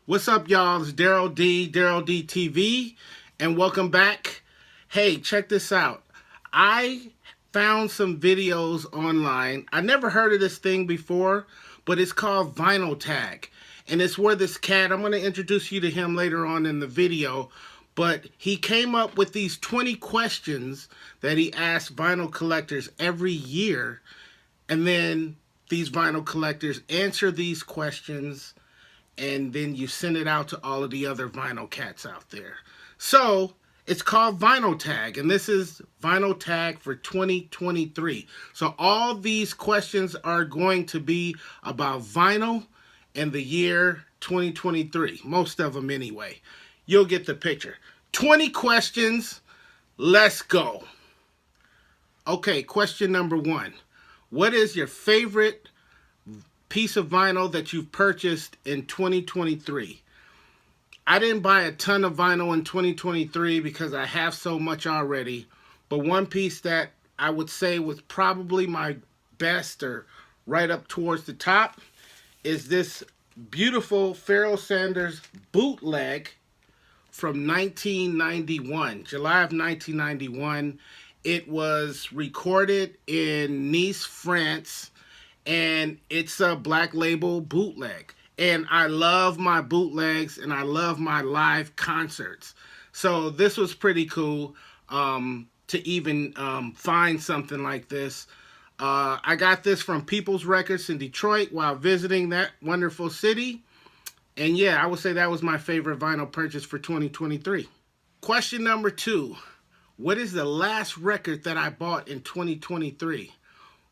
What's up, y'all? It's Daryl D TV, and welcome back. Hey, check this out. I found some videos online. I never heard of this thing before, but it's called vinyl tag. And it's where this cat, I'm going to introduce you to him later on in the video, but he came up with these 20 questions that he asked vinyl collectors every year. And then these vinyl collectors answer these questions, and then you send it out to all of the other vinyl cats out there. So it's called Vinyl Tag, and this is Vinyl Tag for 2023. So all these questions are going to be about vinyl and the year 2023. Most of them anyway. You'll get the picture. 20 questions. Let's go. Okay, question number 1. What is your favorite piece of vinyl that you've purchased in 2023? I didn't buy a ton of vinyl in 2023 because I have so much already, but one piece that I would say was probably my best, or right up towards the top, is this beautiful Pharoah Sanders bootleg from 1991, July of 1991. It was recorded in Nice, France, and it's a black label bootleg. And I love my bootlegs, and I love my live concerts. So this was pretty cool to even find something like this. I got this from People's Records in Detroit while visiting that wonderful city. And yeah, I would say that was my favorite vinyl purchase for 2023. Question number 2. What is the last record that I bought in 2023?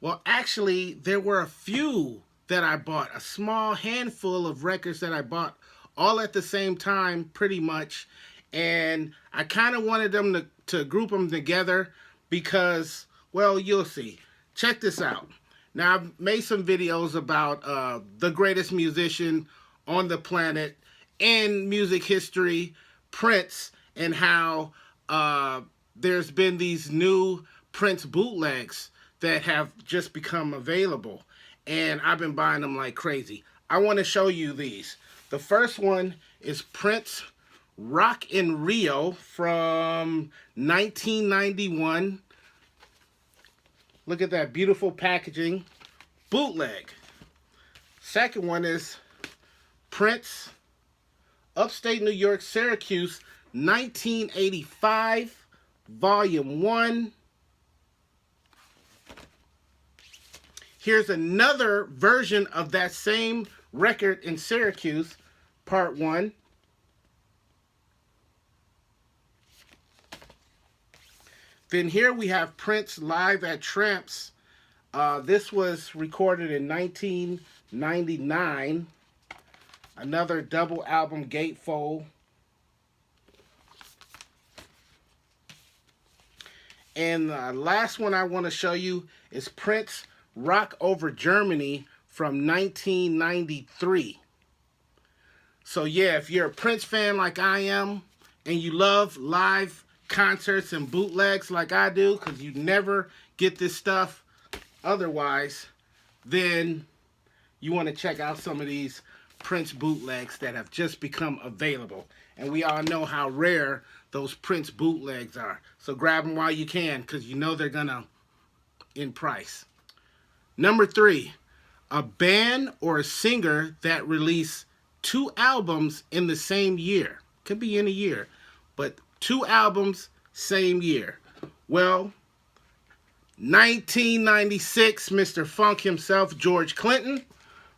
Well, actually, there were a few that I bought, a small handful of records that I bought all at the same time, pretty much. And I kind of wanted them to group them together because, well, you'll see. Check this out. Now, I've made some videos about the greatest musician on the planet in music history, Prince, and how there's been these new Prince bootlegs that have just become available, and I've been buying them like crazy. I want to show you these. The first one is Prince Rock in Rio from 1991. Look at that beautiful packaging. Bootleg. Second one is Prince Upstate New York, Syracuse, 1985, Volume 1. Here's another version of that same record in Syracuse, Part 1. Then here we have Prince live at Tramps. This was recorded in 1999. Another double album gatefold. And the last one I want to show you is Prince Rock Over Germany from 1993. So yeah, if you're a Prince fan like I am, and you love live concerts and bootlegs like I do, because you never get this stuff otherwise, then you want to check out some of these Prince bootlegs that have just become available. And we all know how rare those Prince bootlegs are. So grab them while you can, because you know they're gonna in price. Number 3, a band or a singer that released 2 albums in the same year. Could be in a year, but 2 albums, same year. Well, 1996, Mr. Funk himself, George Clinton.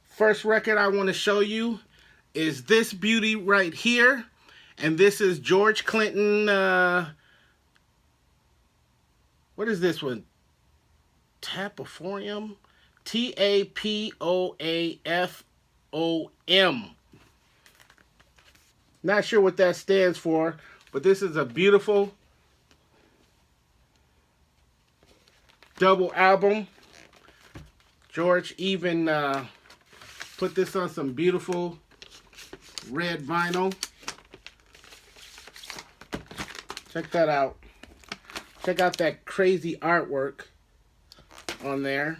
First record I want to show you is this beauty right here. And this is George Clinton, what is this one? Tapophonium? Tapoafom. Not sure what that stands for, but this is a beautiful double album. George even put this on some beautiful red vinyl. Check that out. Check out that crazy artwork on there.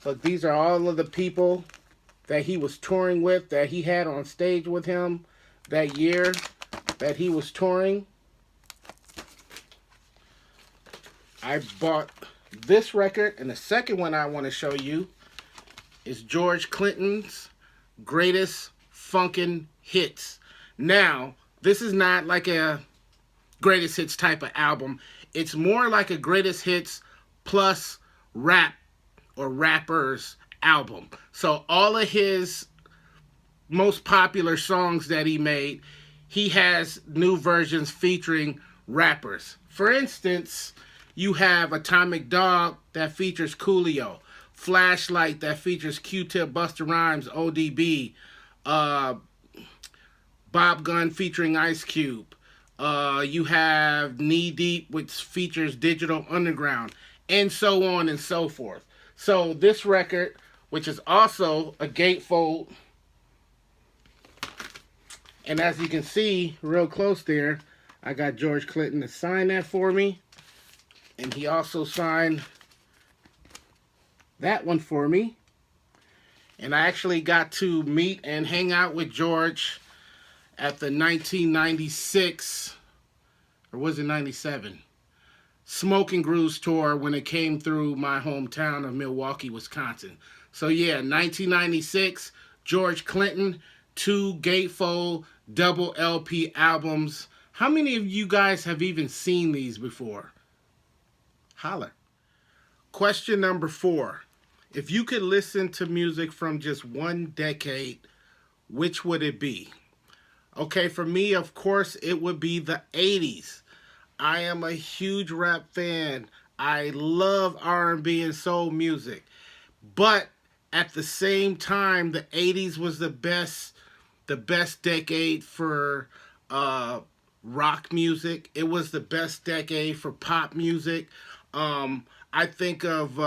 Look, these are all of the people that he was touring with, that he had on stage with him that year that he was touring. I bought this record, and the second one I want to show you is George Clinton's Greatest Funkin' Hits. Now, this is not like a greatest hits type of album. It's more like a greatest hits plus rap or rappers album. So all of his most popular songs that he made, he has new versions featuring rappers. For instance, you have Atomic Dog that features Coolio, Flashlight that features Q-Tip, Busta Rhymes, ODB, Bob Gunn featuring Ice Cube. You have Knee Deep, which features Digital Underground, and so on and so forth. So this record, which is also a gatefold, and as you can see real close there, I got George Clinton to sign that for me. And he also signed that one for me. And I actually got to meet and hang out with George at the 1996, or was it 97, Smoking Grooves tour when it came through my hometown of Milwaukee, Wisconsin. So yeah, 1996, George Clinton, 2 gatefold double LP albums. How many of you guys have even seen these before? Holler. Question number 4. If you could listen to music from just one decade, which would it be? Okay, for me, of course, it would be the 80s. I am a huge rap fan. I love R&B and soul music. But at the same time, the 80s was the best decade for rock music. It was the best decade for pop music. I think of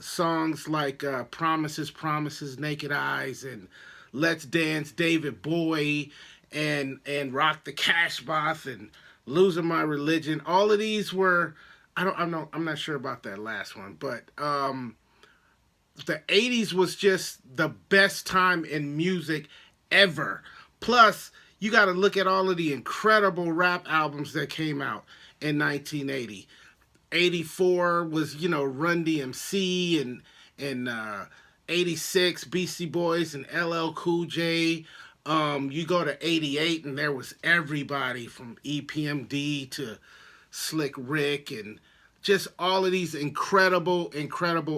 songs like Promises, Promises, Naked Eyes, and Let's Dance, David Bowie, and Rock the Cashbox, and Losing My Religion. All of these were, I'm not sure about that last one, but the 80s was just the best time in music ever. Plus, you got to look at all of the incredible rap albums that came out in 1980. 84 was, Run DMC, and 86, Beastie Boys and LL Cool J. You go to 88, and there was everybody from EPMD to Slick Rick, and just all of these incredible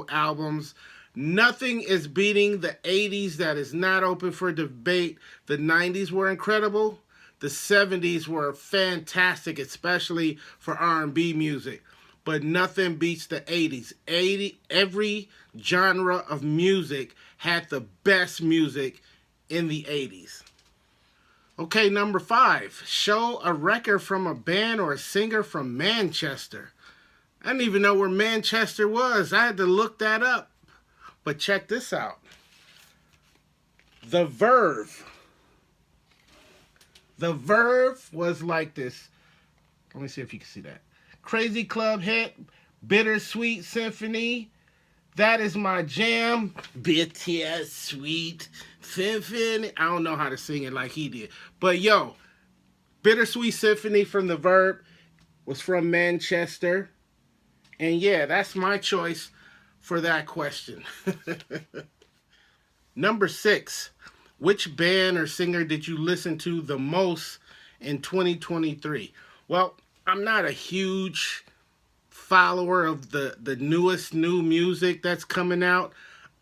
albums. Nothing is beating the 80s. That is not open for debate. The 90s were incredible. The 70s were fantastic, especially for R&B music. But nothing beats the 80s. Every genre of music had the best music in the 80s. Okay, number 5. Show a record from a band or a singer from Manchester. I didn't even know where Manchester was. I had to look that up. But check this out. The Verve. The Verve was like this. Let me see if you can see that. Crazy Club hit, Bittersweet Symphony. That is my jam. Bittersweet Symphony. I don't know how to sing it like he did. But yo, Bittersweet Symphony from the Verve was from Manchester. And yeah, that's my choice for that question. Number 6. Which band or singer did you listen to the most in 2023? Well, I'm not a huge follower of the newest new music that's coming out.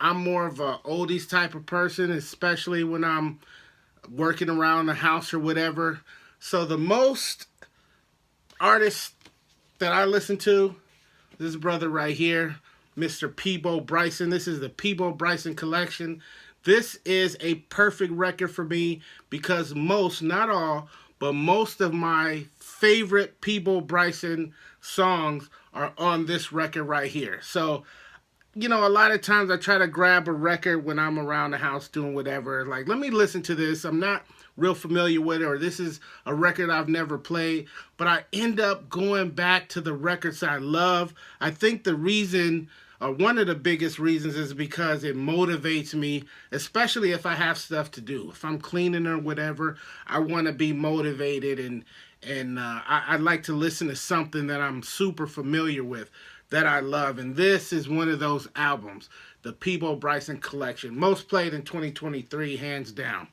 I'm more of a oldies type of person, especially when I'm working around the house or whatever. So the most artists that I listen to, this brother right here, Mr. Peabo Bryson. This is the Peabo Bryson collection. This is a perfect record for me because most, not all, but most of my favorite Peabo Bryson songs are on this record right here. So, a lot of times I try to grab a record when I'm around the house doing whatever. Like, let me listen to this. I'm not real familiar with it, or this is a record I've never played. But I end up going back to the records I love. I think the reason One of the biggest reasons is because it motivates me, especially if I have stuff to do. If I'm cleaning or whatever, I want to be motivated, and I like to listen to something that I'm super familiar with, that I love. And this is one of those albums, the Peabo Bryson Collection, most played in 2023, hands down.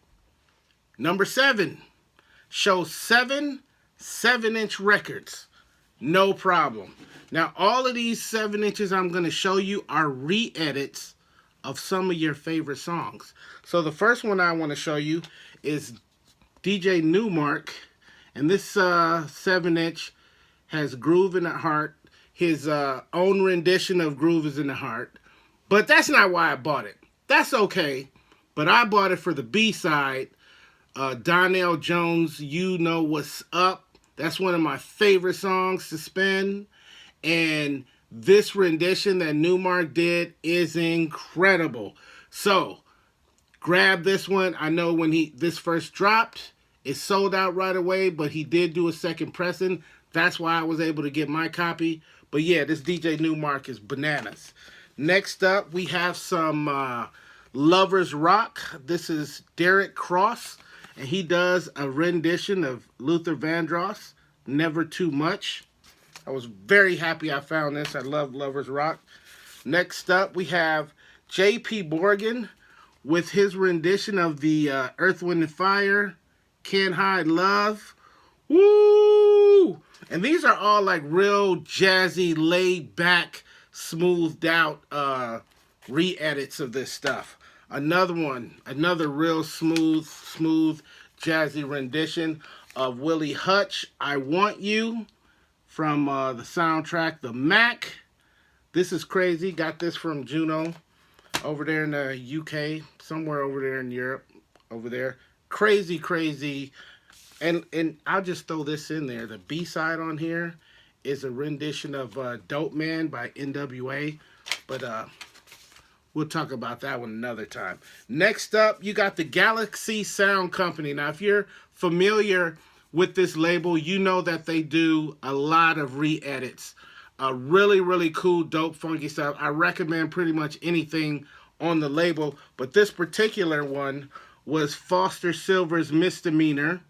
Number 7, shows 7 7-inch records. No problem. Now, all of these 7 inches I'm going to show you are re-edits of some of your favorite songs. So the first one I want to show you is DJ Newmark, and this 7-inch has Groove in the Heart, his own rendition of Groove is in the Heart. But that's not why I bought it. That's okay, but I bought it for the B-side, Donnell Jones, You Know What's Up. That's one of my favorite songs to spin. And this rendition that Newmark did is incredible. So, grab this one. I know when this first dropped, it sold out right away, but he did do a second pressing. That's why I was able to get my copy. But yeah, this DJ Newmark is bananas. Next up, we have some Lovers Rock. This is Derek Cross, and he does a rendition of Luther Vandross, Never Too Much. I was very happy I found this. I love Lovers Rock. Next up, we have J.P. Morgan with his rendition of the Earth, Wind & Fire, Can't Hide Love. Woo! And these are all like real jazzy, laid back, smoothed out re-edits of this stuff. Another one, another real smooth, jazzy rendition of Willie Hutch, I Want You, from the soundtrack The Mac. This is crazy. Got this from Juno over there in the UK, somewhere over there in Europe, over there. Crazy, crazy. And I'll just throw this in there. The B-side on here is a rendition of Dope Man by NWA. But we'll talk about that one another time. Next up, you got the Galaxy Sound Company. Now, if you're familiar with this label, you know that they do a lot of re-edits. Really, really cool, dope, funky stuff. I recommend pretty much anything on the label, but this particular one was Foster Silver's Misdemeanor.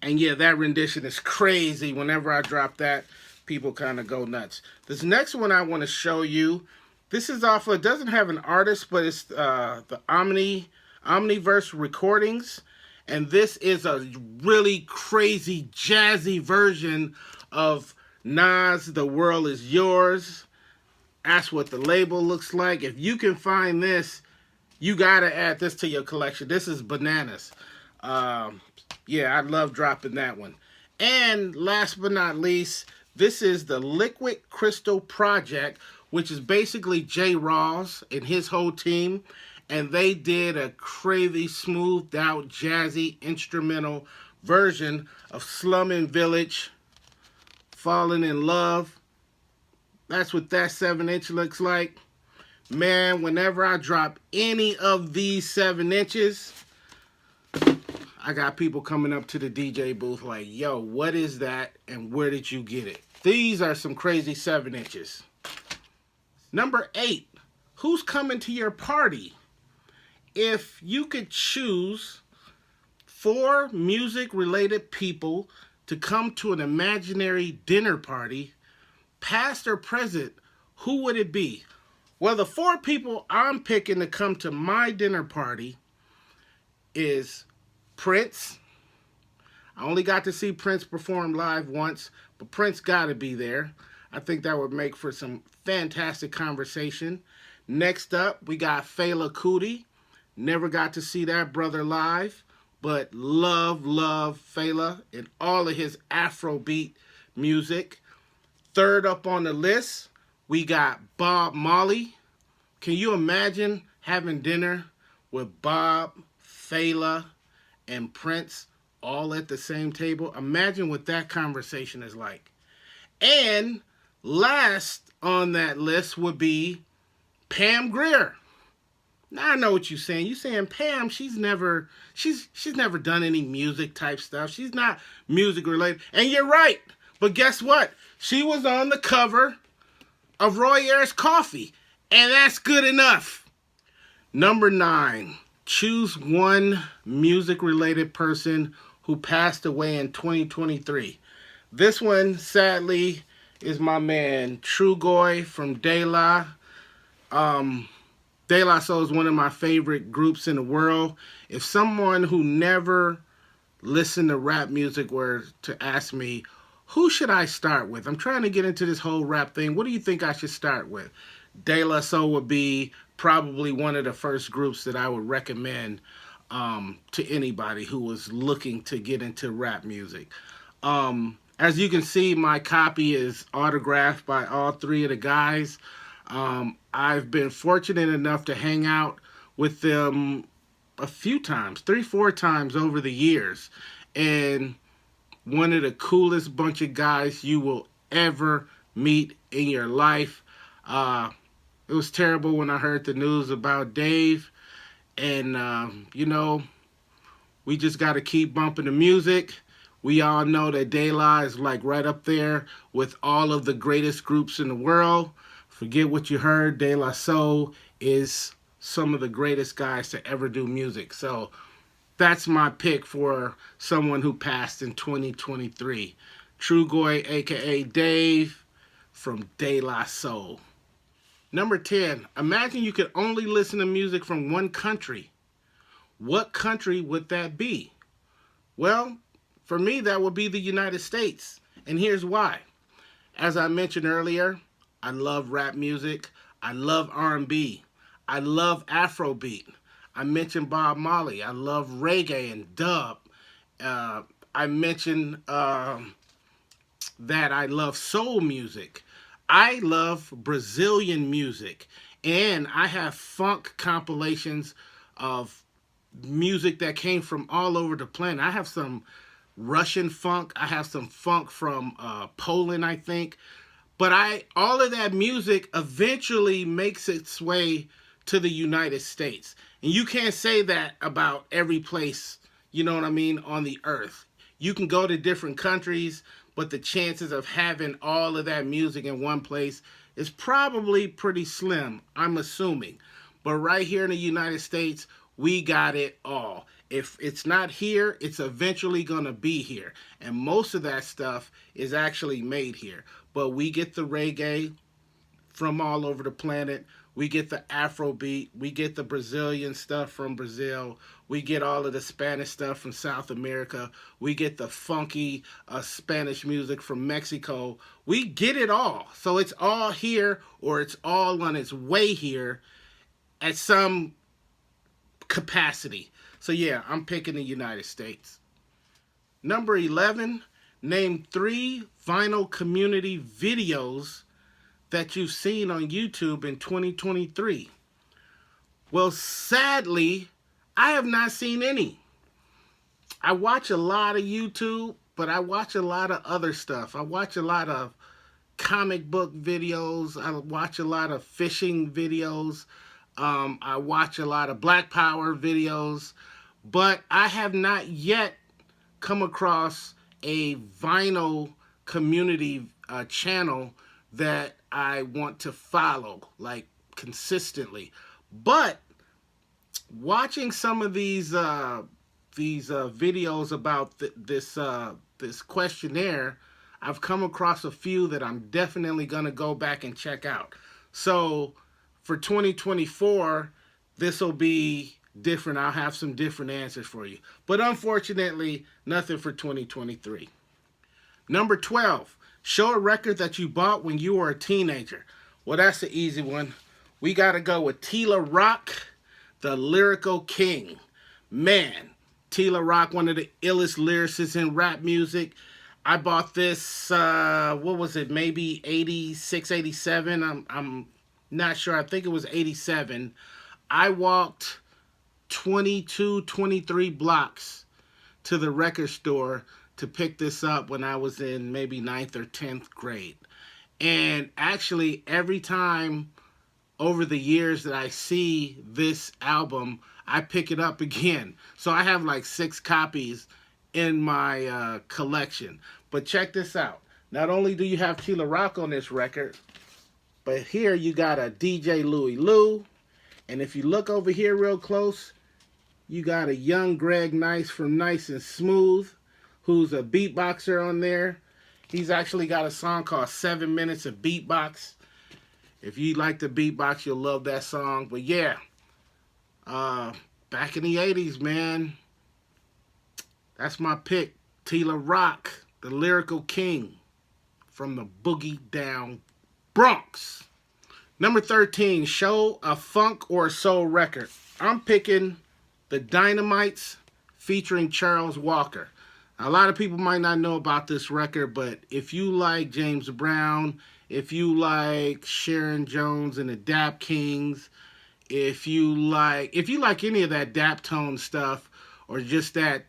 And yeah, that rendition is crazy. Whenever I drop that, people kind of go nuts. This next one I want to show you, this is off of, it doesn't have an artist, but it's the Omniverse Recordings. And this is a really crazy, jazzy version of Nas, The World Is Yours. That's what the label looks like. If you can find this, you got to add this to your collection. This is bananas. Yeah, I love dropping that one. And last but not least, this is the Liquid Crystal Project, which is basically J. Rawls and his whole team. And they did a crazy, smoothed out, jazzy, instrumental version of Slummin' Village, Falling in Love. That's what that 7-inch looks like. Man, whenever I drop any of these 7 inches, I got people coming up to the DJ booth like, yo, what is that and where did you get it? These are some crazy 7 inches. Number 8, who's coming to your party? If you could choose 4 music-related people to come to an imaginary dinner party, past or present, who would it be? Well, the 4 people I'm picking to come to my dinner party is Prince. I only got to see Prince perform live once, but Prince got to be there. I think that would make for some fantastic conversation. Next up, we got Fela Kuti. Never got to see that brother live, but love Fela and all of his Afrobeat music. Third up on the list, we got Bob Marley. Can you imagine having dinner with Bob, Fela, and Prince all at the same table? Imagine what that conversation is like. And last on that list would be Pam Grier. Now I know what you're saying. You're saying Pam, she's never done any music type stuff. She's not music related. And you're right. But guess what? She was on the cover of Roy Ayers coffee. And that's good enough. Number 9. Choose one music-related person who passed away in 2023. This one, sadly, is my man Trugoy from De La. De La Soul is one of my favorite groups in the world. If someone who never listened to rap music were to ask me, who should I start with? I'm trying to get into this whole rap thing. What do you think I should start with? De La Soul would be probably one of the first groups that I would recommend to anybody who was looking to get into rap music. As you can see, my copy is autographed by all 3 of the guys. I've been fortunate enough to hang out with them a few times, 3-4 times over the years. And one of the coolest bunch of guys you will ever meet in your life. It was terrible when I heard the news about Dave. And, we just got to keep bumping the music. We all know that De La is like right up there with all of the greatest groups in the world. Forget what you heard. De La Soul is some of the greatest guys to ever do music. So that's my pick for someone who passed in 2023. Trugoy, a.k.a. Dave, from De La Soul. Number 10. Imagine you could only listen to music from one country. What country would that be? Well, for me, that would be the United States. And here's why. As I mentioned earlier, I love rap music. I love R&B. I love Afrobeat. I mentioned Bob Marley. I love reggae and dub. I mentioned that I love soul music. I love Brazilian music. And I have funk compilations of music that came from all over the planet. I have some Russian funk. I have some funk from Poland, I think. But all of that music eventually makes its way to the United States. And you can't say that about every place, you know what I mean, on the earth. You can go to different countries, but the chances of having all of that music in one place is probably pretty slim, I'm assuming. But right here in the United States, we got it all. If it's not here, it's eventually going to be here. And most of that stuff is actually made here. But we get the reggae from all over the planet. We get the Afrobeat. We get the Brazilian stuff from Brazil. We get all of the Spanish stuff from South America. We get the funky Spanish music from Mexico. We get it all. So it's all here, or it's all on its way here at some capacity. So yeah, I'm picking the United States. Number 11, name 3 vinyl community videos that you've seen on YouTube in 2023. Well, sadly, I have not seen any. I watch a lot of YouTube, but I watch a lot of other stuff. I watch a lot of comic book videos. I watch a lot of fishing videos. I watch a lot of Black Power videos, but I have not yet come across a vinyl community channel that I want to follow, like, consistently. But watching some of these videos about this questionnaire, I've come across a few that I'm definitely gonna go back and check out. So for 2024, this will be different. I'll have some different answers for you. But unfortunately, nothing for 2023. Number 12, show a record that you bought when you were a teenager. Well, that's the easy one. We got to go with Tila Rock, the Lyrical King. Man, Tila Rock, one of the illest lyricists in rap music. I bought this, what was it, maybe 86, 87? I'm not sure. I think it was 87. I walked 22, 23 blocks to the record store to pick this up when I was in maybe 9th or 10th grade. And actually, every time over the years that I see this album, I pick it up again. So I have like 6 copies in my collection. But check this out. Not only do you have Tila Rock on this record, But here you got a DJ Louie Lou. And if you look over here real close, you got a young Greg Nice from Nice and Smooth, who's a beatboxer on there. He's actually got a song called 7 Minutes of Beatbox. If you like the beatbox, you'll love that song. But yeah, back in the 80s, man, that's my pick. Tila Rock, the lyrical king from the Boogie Down Bronx. Number 13, show a funk or a soul record. I'm picking the Dynamites featuring Charles Walker. A lot of people might not know about this record, but if you like James Brown, if you like Sharon Jones and the Dap Kings, if you like any of that dap tone stuff, or just that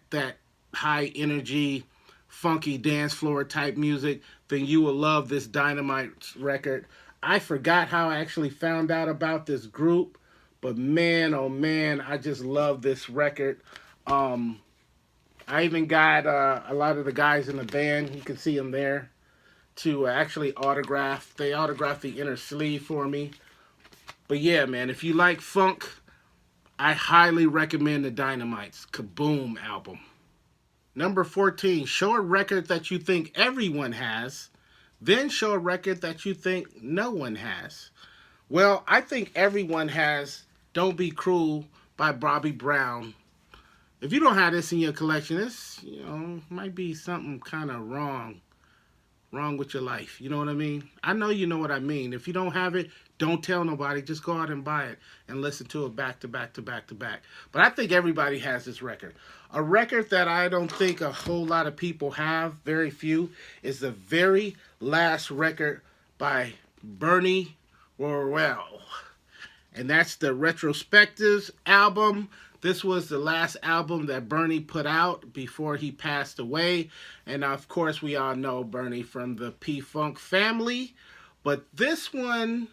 high energy, funky dance floor type music, then you will love this Dynamites record. I forgot how I actually found out about this group, but man, oh man, I just love this record. I even got a lot of the guys in the band, you can see them there, to actually autograph. They autographed the inner sleeve for me. But yeah, man, if you like funk, I highly recommend the Dynamites Kaboom album. Number 14, show a record that you think everyone has, then show a record that you think no one has. Well, I think everyone has Don't Be Cruel by Bobby Brown. If you don't have this in your collection, this, might be something kind of wrong with your life. You know what I mean? I know you know what I mean. If you don't have it, don't tell nobody. Just go out and buy it and listen to it back to back to back to back. But I think everybody has this record. A record that I don't think a whole lot of people have, very few, is the very last record by Bernie Worrell. And that's the Retrospectives album. This was the last album that Bernie put out before he passed away. And of course, we all know Bernie from the P-Funk family. But this one,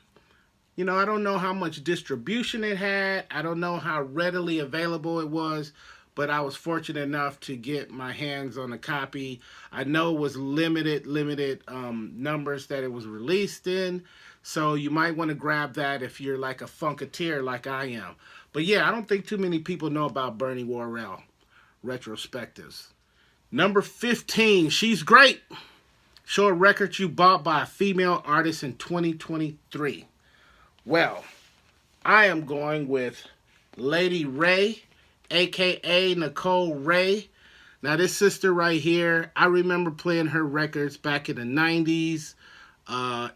I don't know how much distribution it had. I don't know how readily available it was. But I was fortunate enough to get my hands on a copy. I know it was limited numbers that it was released in. So you might want to grab that if you're like a funketeer like I am. But yeah, I don't think too many people know about Bernie Worrell Retrospectives. Number 15, she's great. Show a record you bought by a female artist in 2023. Well, I am going with Lady Ray, a.k.a. Nicole Ray. Now, this sister right here, I remember playing her records back in the 90s,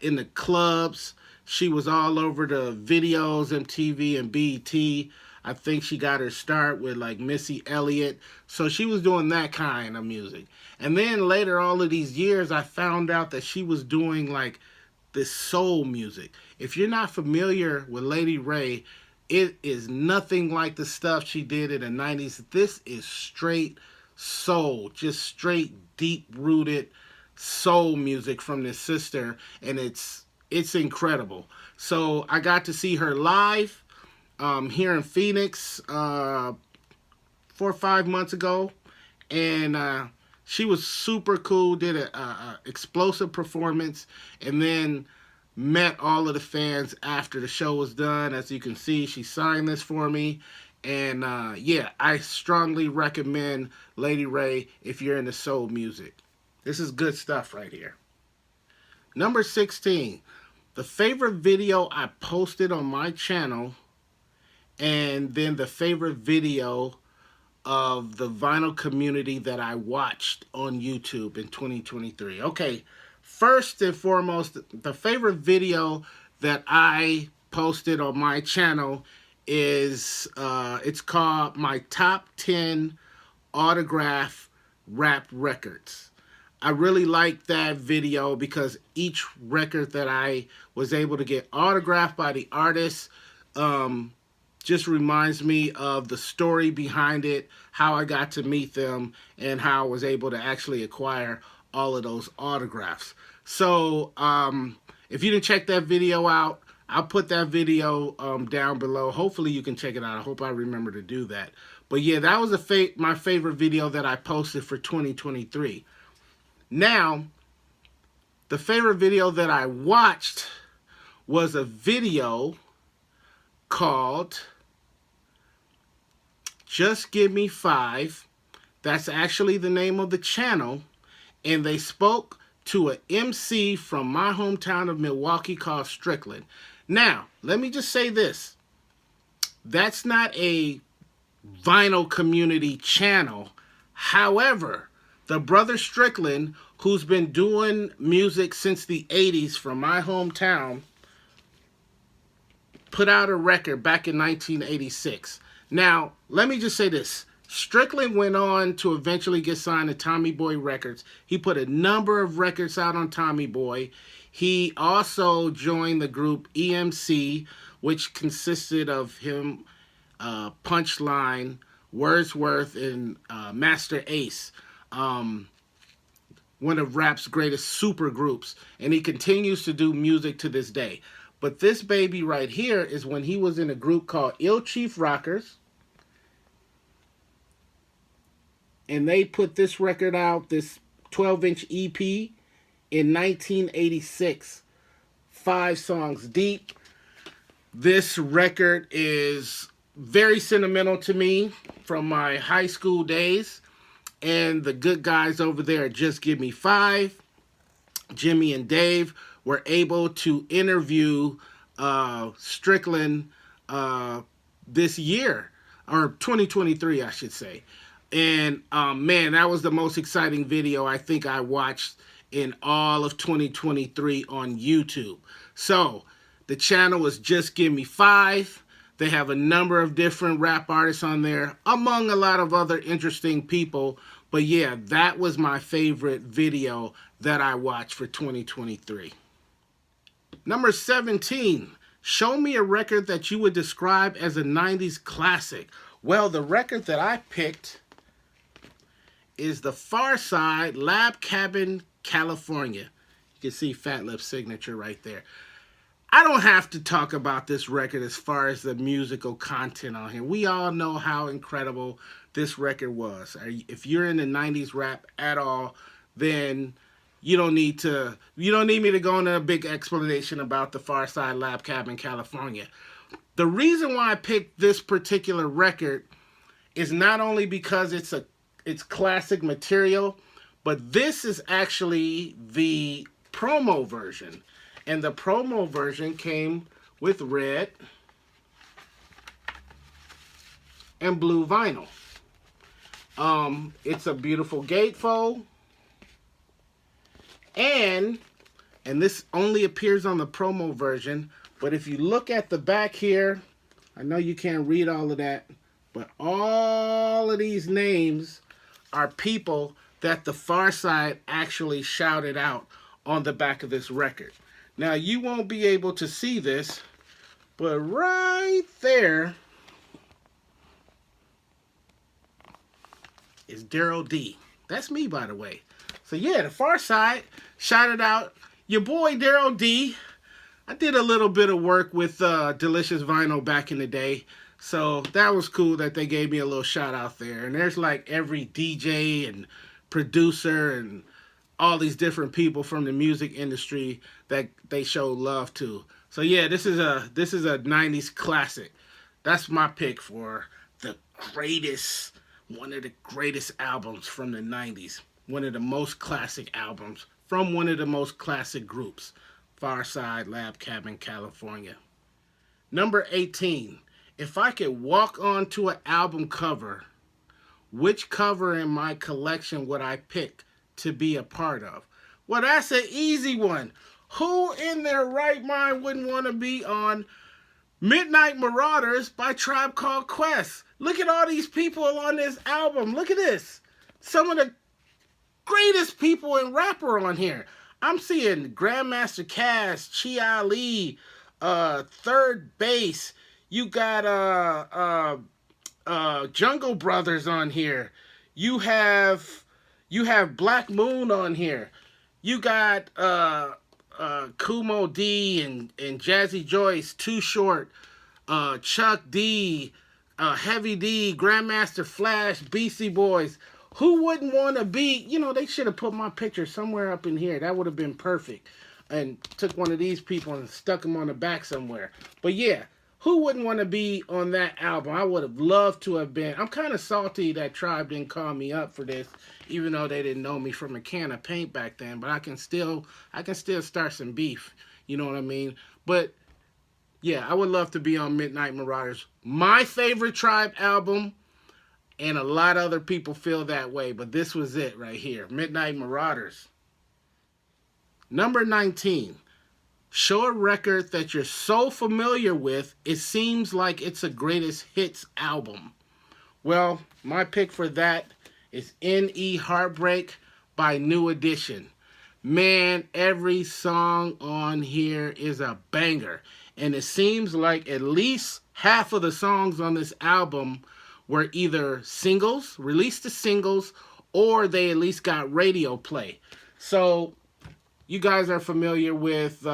in the clubs. She was all over the videos, MTV and BET. I think she got her start with like Missy Elliott. So she was doing that kind of music. And then later, all of these years, I found out that she was doing like this soul music. If you're not familiar with Lady Ray, it is nothing like the stuff she did in the 90s. This is straight soul, just straight deep-rooted soul music from this sister, and it's incredible. So I got to see her live here in Phoenix 4 or 5 months ago, and she was super cool, did a explosive performance, and then met all of the fans after the show was done. As you can see, she signed this for me. And yeah, I strongly recommend Lady Ray if you're into soul music. This is good stuff right here. Number 16, the favorite video I posted on my channel, and then the favorite video of the vinyl community that I watched on YouTube in 2023. Okay, first and foremost, the favorite video that I posted on my channel is, it's called My Top 10 Autograph Rap Records. I really like that video because each record that I was able to get autographed by the artist just reminds me of the story behind it, how I got to meet them, and how I was able to actually acquire all of those autographs. So if you didn't check that video out, I'll put that video down below. Hopefully you can check it out. I hope I remember to do that. But yeah, that was my favorite video that I posted for 2023. Now, the favorite video that I watched was a video called Just Give Me Five. That's actually the name of the channel. And they spoke to an MC from my hometown of Milwaukee called Stricklin. Now, let me just say this. That's not a vinyl community channel. However, the brother Stricklin, who's been doing music since the 80s from my hometown, put out a record back in 1986. Now, let me just say this. Stricklin went on to eventually get signed to Tommy Boy Records. He put a number of records out on Tommy Boy. He also joined the group EMC, which consisted of him, Punchline, Wordsworth, and Master Ace, one of rap's greatest super groups. And he continues to do music to this day. But this baby right here is when he was in a group called Ill Chief Rockers. And they put this record out, this 12-inch EP, in 1986. 5 songs deep. This record is very sentimental to me from my high school days. And the good guys over there at Just Give Me Five, Jimmy and Dave, were able to interview Stricklin this year, or 2023, I should say. And man, that was the most exciting video I think I watched in all of 2023 on YouTube. So the channel is Just Give Me Five. They have a number of different rap artists on there, among a lot of other interesting people. But yeah, that was my favorite video that I watched for 2023. Number 17, show me a record that you would describe as a 90s classic. Well, the record that I picked is the Far Side Lab Cabin, California. You can see Fat Lip's signature right there. I don't have to talk about this record as far as the musical content on here. We all know how incredible this record was. If you're in the 90s rap at all, then you don't need me to go into a big explanation about the Far Side Lab Cabin, California. The reason why I picked this particular record is not only because it's classic material, but this is actually the promo version. And the promo version came with red and blue vinyl. It's a beautiful gatefold. And this only appears on the promo version. But if you look at the back here, I know you can't read all of that, but all of these names are people that the Far Side actually shouted out on the back of this record. Now, you won't be able to see this, but right there is Daryl D. That's me, by the way. So yeah, the Far Side shouted out your boy Daryl D. I did a little bit of work with Delicious Vinyl back in the day. So that was cool that they gave me a little shout out there. And there's like every DJ and producer and all these different people from the music industry that they show love to. So yeah, this is a 90s classic. That's my pick for the greatest, one of the greatest albums from the 90s. One of the most classic albums from one of the most classic groups, Far Side Lab Cabin, California. Number 18. If I could walk onto an album cover, which cover in my collection would I pick to be a part of? Well, that's an easy one. Who in their right mind wouldn't want to be on Midnight Marauders by Tribe Called Quest? Look at all these people on this album. Look at this. Some of the greatest people in rapper on here. I'm seeing Grandmaster Caz, Chi Ali, Third Base. You got Jungle Brothers on here. You have Black Moon on here. You got Kumo D and Jazzy Joyce, Too Short, Chuck D, Heavy D, Grandmaster Flash, Beastie Boys. Who wouldn't want to be, they should have put my picture somewhere up in here. That would have been perfect. and took one of these people and stuck him on the back somewhere. But yeah, who wouldn't want to be on that album? I would have loved to have been. I'm kind of salty that Tribe didn't call me up for this, even though they didn't know me from a can of paint back then. But I can still start some beef. You know what I mean? But yeah, I would love to be on Midnight Marauders. My favorite Tribe album, and a lot of other people feel that way, but this was it right here. Midnight Marauders. Number 19. Show a record that you're so familiar with, it seems like it's a greatest hits album. Well, my pick for that is N.E. Heartbreak by New Edition. Man, every song on here is a banger. And it seems like at least half of the songs on this album were either singles, released as singles, or they at least got radio play. So, you guys are familiar with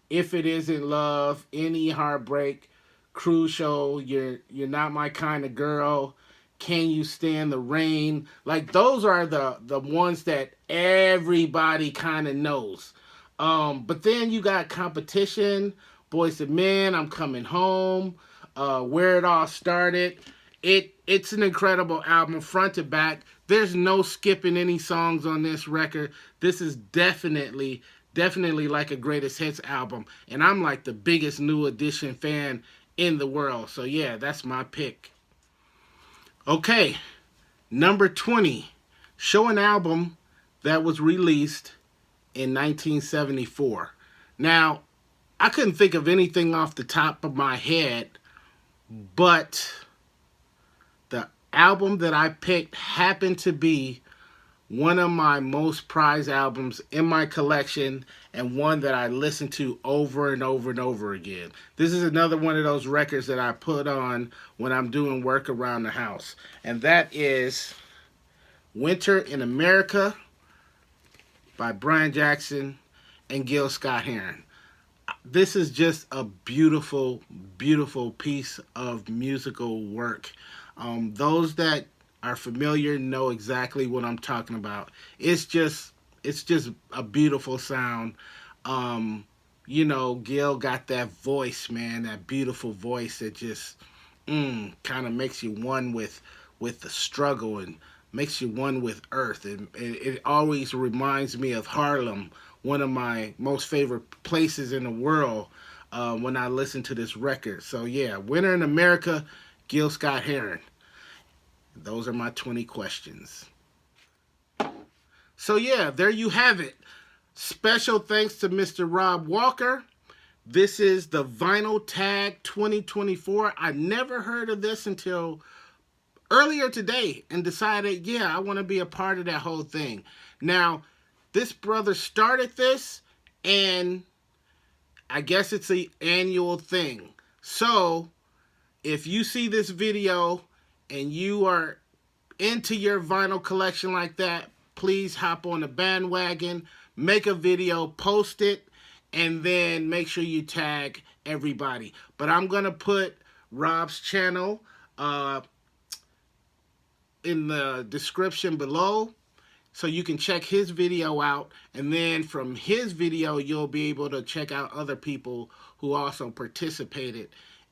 If It Isn't Love, Any Heartbreak, Crucial, You're Not My Kind of Girl, Can You Stand the Rain? Like, those are the ones that everybody kind of knows. But then you got Competition, Boys to Men, I'm Coming Home, Where It All Started. It's an incredible album, front to back. There's no skipping any songs on this record. This is definitely like a greatest hits album. And I'm like the biggest New Edition fan in the world. So yeah, that's my pick. Okay, number 20. Show an album that was released in 1974. Now, I couldn't think of anything off the top of my head, but the album that I picked happened to be one of my most prized albums in my collection, and one that I listen to over and over and over again. This is another one of those records that I put on when I'm doing work around the house, and that is Winter in America by Brian Jackson and Gil Scott-Heron. This is just a beautiful, beautiful piece of musical work. Those that are familiar know exactly what I'm talking about. It's just a beautiful sound. Gil got that voice, man, that beautiful voice that just kind of makes you one with the struggle and makes you one with earth. And it always reminds me of Harlem, one of my most favorite places in the world, when I listen to this record. So yeah, Winter in America, Gil Scott-Heron. Those are my 20 questions. So yeah, there you have it. Special thanks to Mr. Rob Walker. This is the Vinyl Tag 2024. I never heard of this until earlier today and decided, yeah, I want to be a part of that whole thing. Now, this brother started this, and I guess it's an annual thing. So, if you see this video and you are into your vinyl collection like that, please hop on the bandwagon, make a video, post it, and then make sure you tag everybody. But I'm going to put Rob's channel in the description below, so you can check his video out, and then from his video you'll be able to check out other people who also participated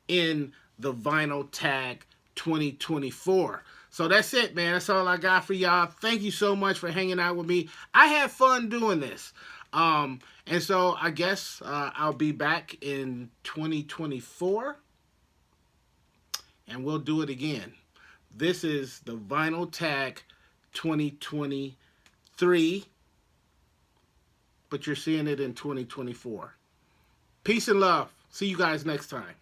in the Vinyl Tag 2024. So that's it, man. That's all I got for y'all. Thank you so much for hanging out with me. I had fun doing this. And so I guess I'll be back in 2024, and we'll do it again. This is the Vinyl Tag 2023, but you're seeing it in 2024. Peace and love. See you guys next time.